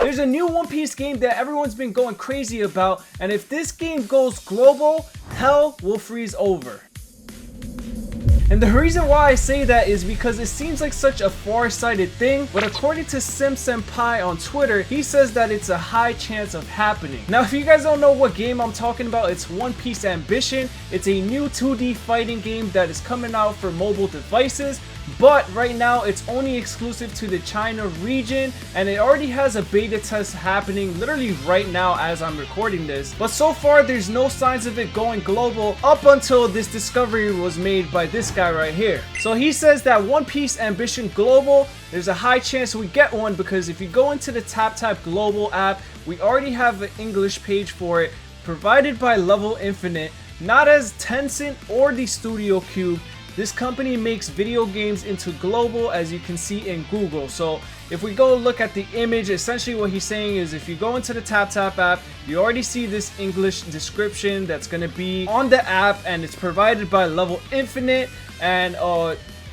There's a new One Piece game that everyone's been going crazy about, and if this game goes global, hell will freeze over. And the reason why I say that is because it seems like such a far-sighted thing, but according to Sim Senpai on Twitter, he says that it's a high chance of happening. Now, if you guys don't know what game I'm talking about, it's One Piece Ambition. It's a new 2D fighting game that is coming out for mobile devices, but right now it's only exclusive to the China region, and it already has a beta test happening literally right now as I'm recording this. But so far there's no signs of it going global up until this discovery was made by this guy right here. So he says that One Piece Ambition Global, there's a high chance we get one, because if you go into the TapTap Global app, we already have an English page for it, provided by Level Infinite, not as Tencent or the Studio Cube. This company makes video games into global, as you can see in Google. So if we go look at the image, essentially what he's saying is if you go into the TapTap app, you already see this English description that's going to be on the app, and it's provided by Level Infinite. And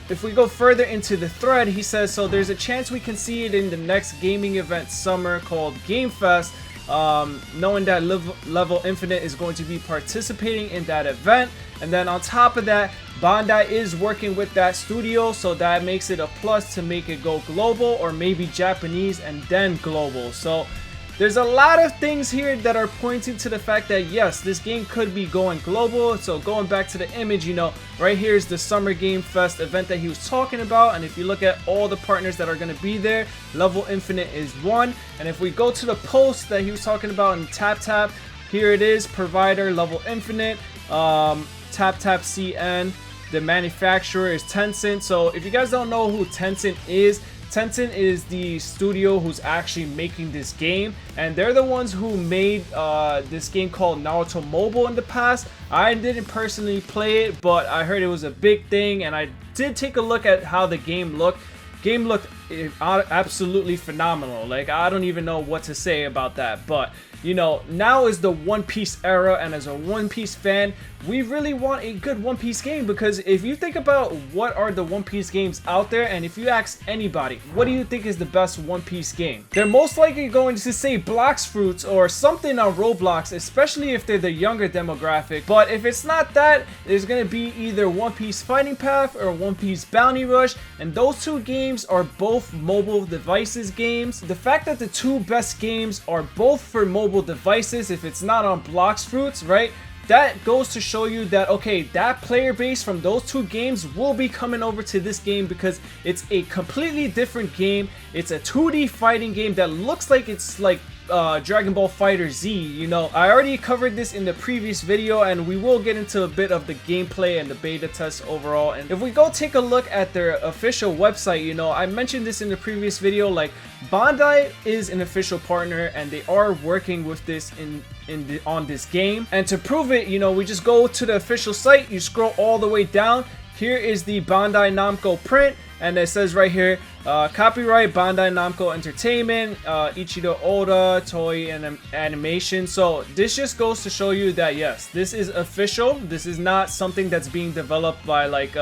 if we go further into the thread, he says, so there's a chance we can see it in the next gaming event summer called Game Fest. Knowing that Level Infinite is going to be participating in that event. And then on top of that, Bandai is working with that studio, so that makes it a plus to make it go global, or maybe Japanese and then global. So there's a lot of things here that are pointing to the fact that yes, this game could be going global. So going back to the image, you know, right here is the Summer Game Fest event that he was talking about, and if you look at all the partners that are going to be there, Level Infinite is one. And if we go to the post that he was talking about in TapTap, here it is: provider Level Infinite, TapTap CN, the manufacturer is Tencent. So if you guys don't know who Tencent is the studio who's actually making this game, and they're the ones who made this game called Naruto Mobile in the past. I didn't personally play it, but I heard it was a big thing, and I did take a look at how the game looked. Game looked absolutely phenomenal. Like, I don't even know what to say about that. But you know, now is the One Piece era, and as a One Piece fan, we really want a good One Piece game, because if you think about what are the One Piece games out there, and if you ask anybody, what do you think is the best One Piece game? They're most likely going to say Blox Fruits or something on Roblox, especially if they're the younger demographic. But if it's not that, there's going to be either One Piece Fighting Path or One Piece Bounty Rush, and those two games are both mobile devices games. The fact that the two best games are both for mobile devices, if it's not on Blox Fruits, right? That goes to show you that, okay, that player base from those two games will be coming over to this game, because it's a completely different game. It's a 2D fighting game that looks like it's like Dragon Ball Fighter Z. You know, I already covered this in the previous video, and we will get into a bit of the gameplay and the beta test overall. And if we go take a look at their official website, you know, I mentioned this in the previous video, like Bandai is an official partner, and they are working with this on this game. And to prove it, you know, we just go to the official site, you scroll all the way down. Here is the Bandai Namco print, and it says right here, copyright Bandai Namco Entertainment, Ichiro Oda, Toei and Animation. So this just goes to show you that yes, this is official. This is not something that's being developed by like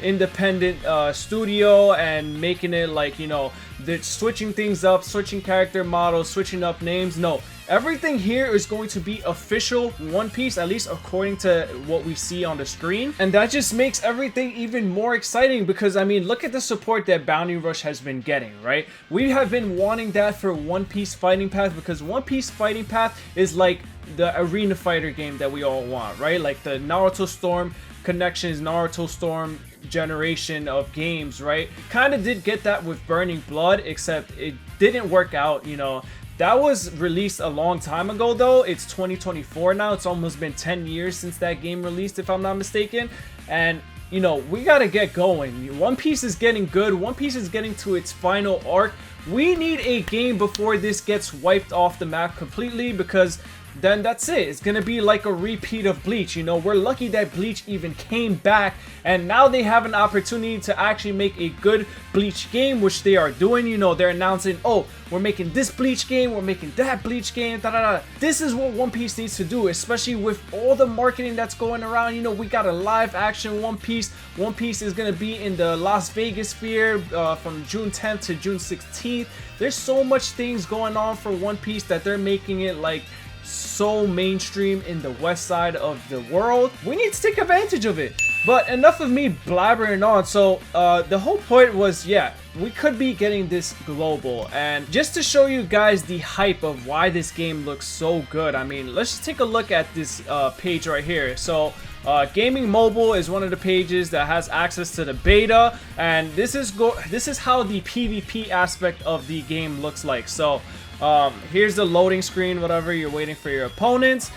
independent studio and making it like, you know, they're switching things up, switching character models, switching up names. No, everything here is going to be official One Piece, at least according to what we see on the screen. And that just makes everything even more exciting, because I mean, look at the support that Bounty Rush has been getting, right? We have been wanting that for One Piece Fighting Path, because One Piece Fighting Path is like the arena fighter game that we all want, right? Like the Naruto Storm connections, Naruto Storm generation of games, right? Kind of did get that with Burning Blood, except it didn't work out, you know. That was released a long time ago though. It's 2024 now. It's almost been 10 years since that game released, if I'm not mistaken. And you know, we gotta get going. One Piece is getting good. One Piece is getting to its final arc. We need a game before this gets wiped off the map completely, because then that's it. It's gonna be like a repeat of Bleach. You know, we're lucky that Bleach even came back, and now they have an opportunity to actually make a good Bleach game, which they are doing. You know, they're announcing, oh, we're making this Bleach game, we're making that Bleach game, da da da. This is what One Piece needs to do, especially with all the marketing that's going around. You know, we got a live action One Piece. One Piece is gonna be in the Las Vegas Sphere from June 10th to June 16th. teeth. There's so much things going on for One Piece that they're making it like so mainstream in the west side of the world. We need to take advantage of it. But enough of me blabbering on. So the whole point was, yeah, we could be getting this global. And just to show you guys the hype of why this game looks so good, I mean, let's just take a look at this page right here. So Gaming Mobile is one of the pages that has access to the beta, and this is how the PvP aspect of the game looks like. So here's the loading screen, whatever, you're waiting for your opponents.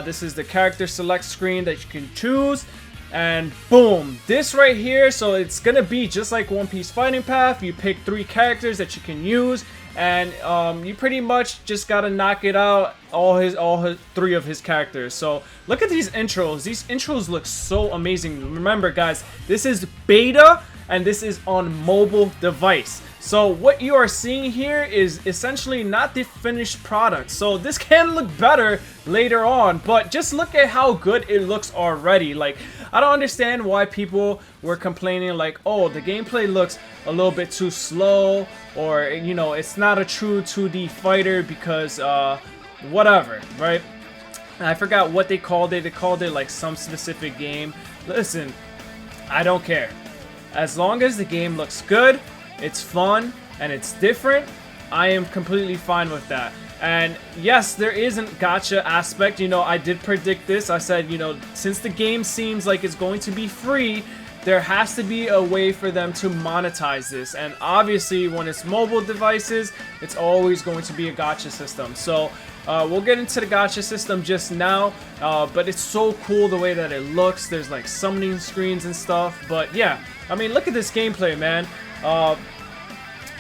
This is the character select screen that you can choose. And boom, this right here, so it's gonna be just like One Piece Fighting Path. You pick 3 characters that you can use, and you pretty much just gotta knock it out, all his 3 of his characters. So look at these intros. These intros look so amazing. Remember guys, this is beta and this is on mobile device. So what you are seeing here is essentially not the finished product. So this can look better later on, but just look at how good it looks already. Like, I don't understand why people were complaining like, oh, the gameplay looks a little bit too slow, or, you know, it's not a true 2D fighter because whatever, right? I forgot what they called it. They called it like some specific game. Listen, I don't care. As long as the game looks good, it's fun, and it's different, I am completely fine with that. And yes, there is a gacha aspect. You know, I did predict this. I said, you know, since the game seems like it's going to be free, there has to be a way for them to monetize this. And obviously, when it's mobile devices, it's always going to be a gacha system. So we'll get into the gacha system just now, but it's so cool the way that it looks. There's like summoning screens and stuff. But yeah, I mean, look at this gameplay, man.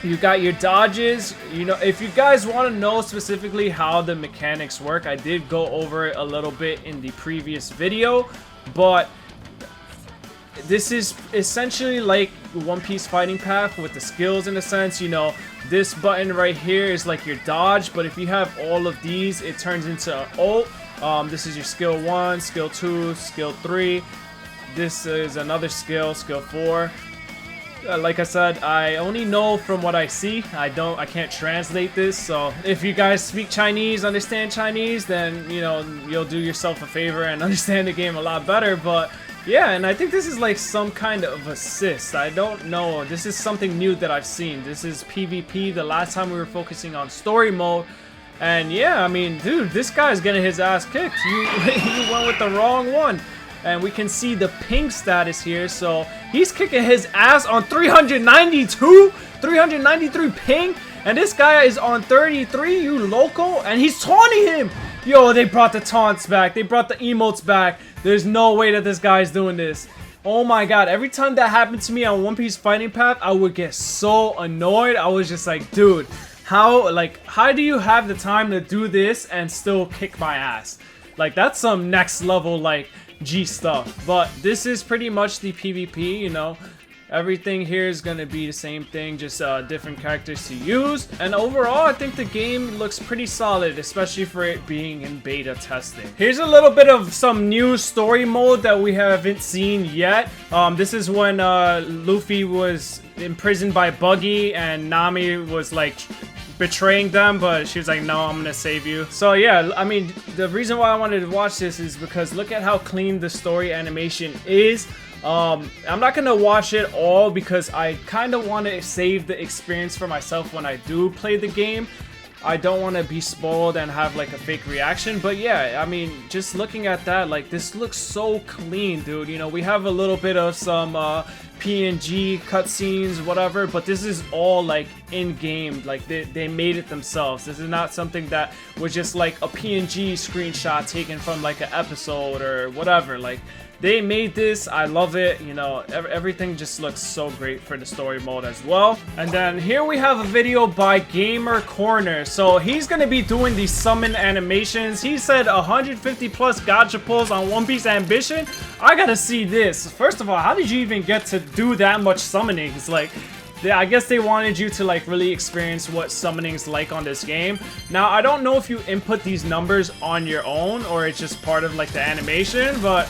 You got your dodges. You know, if you guys want to know specifically how the mechanics work, I did go over it a little bit in the previous video, but this is essentially like One Piece Fighting Path with the skills in a sense. You know, this button right here is like your dodge, but if you have all of these, it turns into an ult. This is your skill 1, skill 2, skill 3. This is another skill, skill 4. Like I said, I only know from what I see. I can't translate this, so if you guys speak Chinese, understand Chinese, then, you know, you'll do yourself a favor and understand the game a lot better. But yeah, and I think this is like some kind of assist. I don't know. This is something new that I've seen. This is PvP. The last time we were focusing on story mode. And yeah, I mean, dude, this guy's getting his ass kicked. You went with the wrong one. And we can see the ping status here, so he's kicking his ass on 392, 393 ping, and this guy is on 33, you local, and he's taunting him. Yo, they brought the taunts back, they brought the emotes back. There's no way that this guy's doing this. Oh my god, every time that happened to me on One Piece Fighting Path, I would get so annoyed. I was just like, dude, how do you have the time to do this and still kick my ass? Like, that's some next level, like, G stuff. But this is pretty much the PvP, you know. Everything here is gonna be the same thing, just different characters to use. And overall, I think the game looks pretty solid, especially for it being in beta testing. Here's a little bit of some new story mode that we haven't seen yet. This is when Luffy was imprisoned by Buggy and Nami was like betraying them, but she was like, no, I'm gonna save you. So yeah, I mean, the reason why I wanted to watch this is because look at how clean the story animation is. I'm not gonna watch it all because I kind of want to save the experience for myself when I do play the game. I don't want to be spoiled and have like a fake reaction, but yeah, I mean, just looking at that, like, this looks so clean, dude. You know, we have a little bit of some PNG cutscenes, whatever, but this is all like in-game. Like, they made it themselves. This is not something that was just like a PNG screenshot taken from like an episode or whatever. Like, they made this. I love it. You know, everything just looks so great for the story mode as well. And then here we have a video by Gamer Corner. So he's gonna be doing the summon animations. He said 150 plus gacha pulls on One Piece Ambition. I gotta see this. First of all, how did you even get to do that much summoning? It's like, I guess they wanted you to like really experience what summoning's like on this game. Now, I don't know if you input these numbers on your own or it's just part of like the animation, but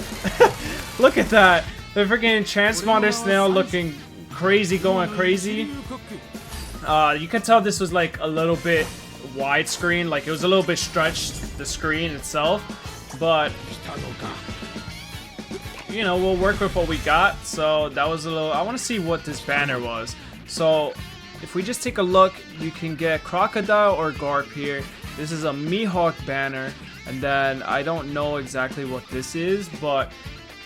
look at that. The freaking transponder snail looking crazy, going crazy. You can tell this was like a little bit widescreen, like it was a little bit stretched, the screen itself, but you know, we'll work with what we got. So that was a little, I want to see what this banner was. So if we just take a look, you can get Crocodile or Garp here. This is a Mihawk banner, and then I don't know exactly what this is, but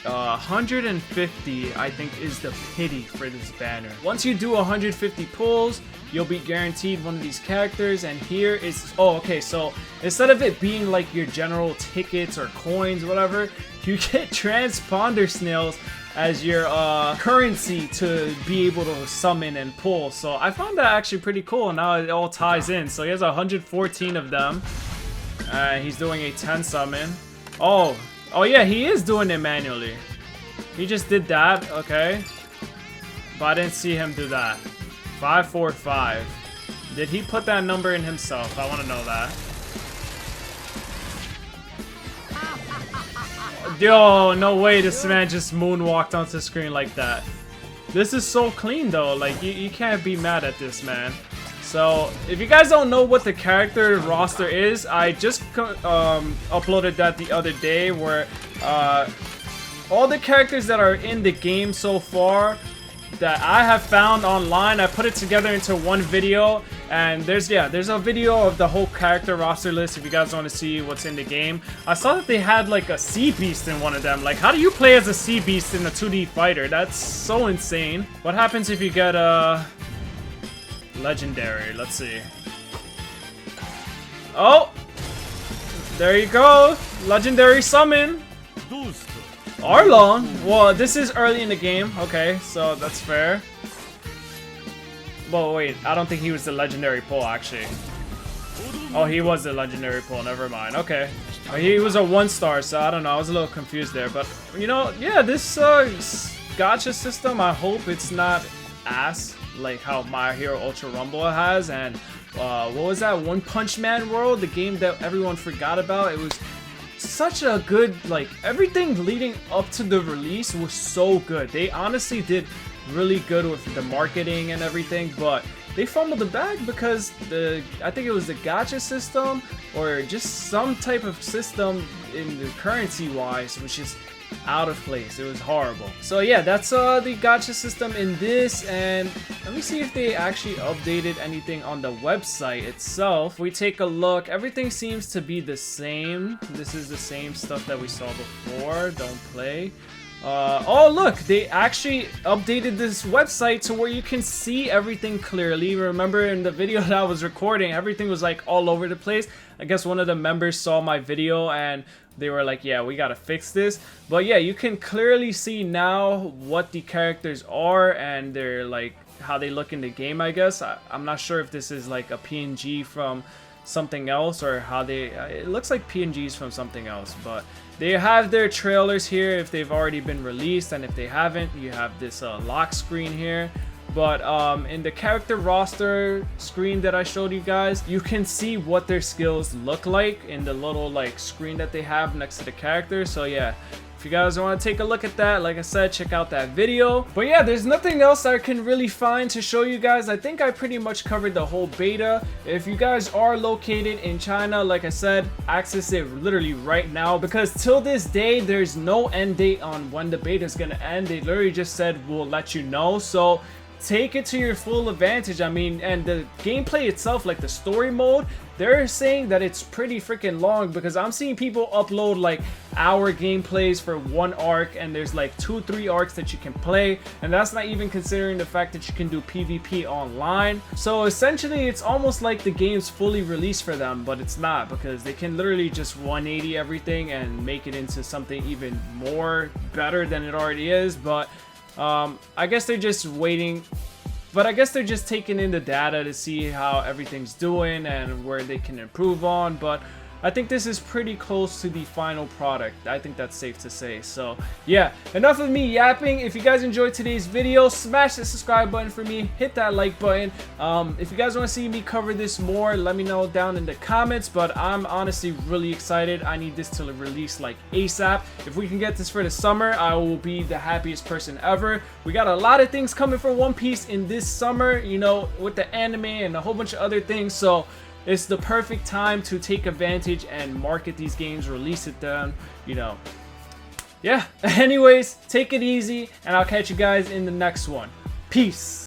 150 I think is the pity for this banner. Once you do 150 pulls, you'll be guaranteed one of these characters, and here is, oh okay, so instead of it being like your general tickets or coins or whatever, you get transponder snails as your currency to be able to summon and pull. So I found that actually pretty cool, and now it all ties in. So he has 114 of them. He's doing a 10 summon. Oh yeah, he is doing it manually. He just did that, okay. But I didn't see him do that. 545. Did he put that number in himself? I want to know that. Yo, no way this man just moonwalked onto the screen like that. This is so clean though, like you can't be mad at this, man. So if you guys don't know what the character roster is, I just uploaded that the other day, where all the characters that are in the game so far that I have found online, I put it together into one video, and there's a video of the whole character roster list if you guys want to see what's in the game. I saw that they had like a sea beast in one of them. Like, how do you play as a sea beast in a 2D fighter? That's so insane. What happens if you get a legendary? Let's see. Oh, there you go, legendary summon Arlong. Well, this is early in the game. Okay, so that's fair. Well, wait, I don't think he was the legendary pull, actually. Oh, he was the legendary pull. Never mind. Okay. He was a 1-star, so I don't know. I was a little confused there. But, you know, yeah, this gacha system, I hope it's not ass like how My Hero Ultra Rumble has. And what was that? One Punch Man World, the game that everyone forgot about. It was such a good, like, everything leading up to the release was so good. They honestly did really good with the marketing and everything, but they fumbled the bag because I think it was the gacha system or just some type of system in the currency wise was just out of place. It was horrible. So yeah, that's the gacha system in this, and let me see if they actually updated anything on the website itself. We take a look, everything seems to be the same. This is the same stuff that we saw before. Don't play. Oh look, they actually updated this website to where you can see everything clearly. Remember in the video that I was recording, everything was like all over the place. I guess one of the members saw my video and they were like, yeah, we gotta fix this. But yeah, you can clearly see now what the characters are and they're like how they look in the game, I guess. I'm not sure if this is like a PNG from something else or how they it looks like PNGs from something else, but they have their trailers here if they've already been released, and if they haven't, you have this lock screen here. But in the character roster screen that I showed you guys, you can see what their skills look like in the little like screen that they have next to the character. So yeah, if you guys want to take a look at that, like I said, check out that video. But yeah, there's nothing else I can really find to show you guys. I think I pretty much covered the whole beta. If you guys are located in China, like I said, access it literally right now, because till this day there's no end date on when the beta is gonna end. They literally just said we'll let you know, so take it to your full advantage. I mean, and the gameplay itself, like the story mode, they're saying that it's pretty freaking long, because I'm seeing people upload like hour gameplays for one arc, and there's like 2-3 arcs that you can play, and that's not even considering the fact that you can do PvP online. So essentially it's almost like the game's fully released for them, but it's not, because they can literally just 180 everything and make it into something even more better than it already is. But I guess they're just waiting, but I guess they're just taking in the data to see how everything's doing and where they can improve on. But I think this is pretty close to the final product. I think that's safe to say. So yeah, enough of me yapping. If you guys enjoyed today's video, smash the subscribe button for me, hit that like button. If you guys want to see me cover this more, let me know down in the comments, but I'm honestly really excited. I need this to release like ASAP. If we can get this for the summer, I will be the happiest person ever. We got a lot of things coming for One Piece in this summer, you know, with the anime and a whole bunch of other things, so it's the perfect time to take advantage and market these games, release it down, you know. Yeah, anyways, take it easy, and I'll catch you guys in the next one. Peace.